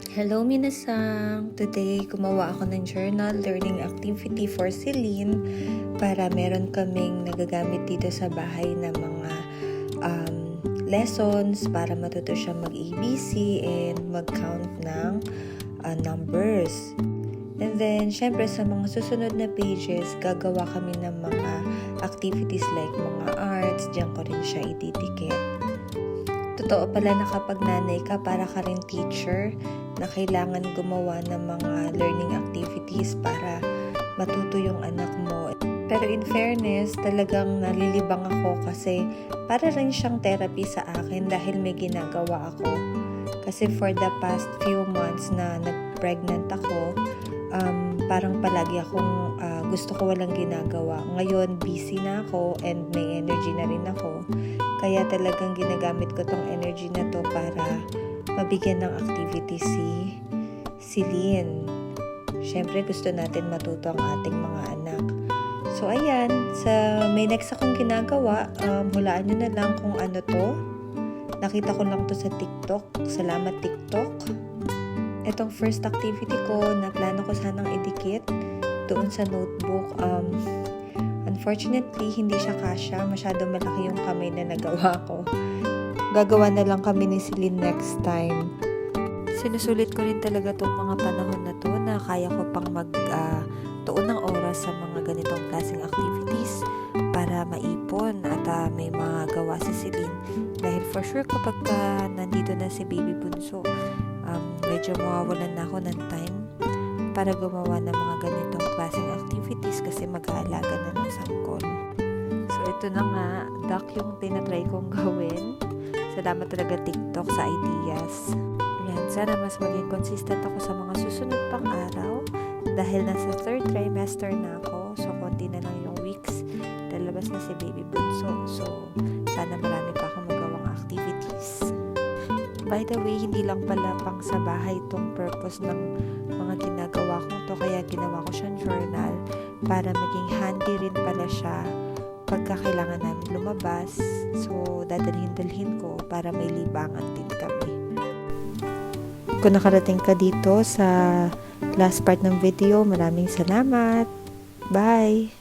Hello minasang! Today, gumawa ako ng journal learning activity for Celine para meron kaming nagagamit dito sa bahay na mga lessons para matuto siya mag-ABC and mag-count ng numbers. And then, syempre sa mga susunod na pages, gagawa kami ng mga activities like mga arts. Diyan ko rin siya ididikit. Totoo pala na kapag nanay ka, para ka rin teacher, na kailangan gumawa ng mga learning activities para matuto yung anak mo. Pero in fairness, talagang nalilibang ako kasi para rin siyang therapy sa akin dahil may ginagawa ako. Kasi for the past few months na nag-pregnant ako, parang palagi akong gusto ko walang ginagawa. Ngayon, busy na ako and may energy na rin ako. Kaya talagang ginagamit ko tong energy na to para mabigyan ng activity si Celine. Siyempre, gusto natin matuto ang ating mga anak. So, ayan. May next akong ginagawa. Hulaan nyo na lang kung ano to. Nakita ko lang to sa TikTok. Salamat, TikTok. Itong first activity ko, na plano ko sanang idikit doon sa notebook. Unfortunately, hindi siya kasya. Masyado malaki yung kamay na nagawa ko. Gagawa na lang kami ni Celine next time. Sinusulit ko rin talaga tong mga panahon na to na kaya ko pang tuon ng oras sa mga ganitong klaseng activities para maipon at may mga gawa si Celine. Dahil for sure kapag nandito na si baby bunso, medyo mawawalan na ako ng time para gumawa ng mga ganitong klaseng activities kasi mag-aalaga na ng sangkol. So ito na nga, duck yung tinatry kong gawin. Salamat talaga TikTok sa ideas. Yan, sana mas maging consistent ako sa mga susunod pang araw dahil nasa 3rd trimester na ako. So, konti na lang yung weeks. Lalabas na si baby bunso. So, sana marami pa akong magawang activities. By the way, hindi lang pala pang sa bahay itong purpose ng mga ginagawa ko to. Kaya ginawa ko siyang journal para maging handy rin pala siya pagka kailangan namin lumabas. So, dadalhin-dalhin ko para may libangan din kami. Kung nakarating ka dito sa last part ng video, maraming salamat. Bye!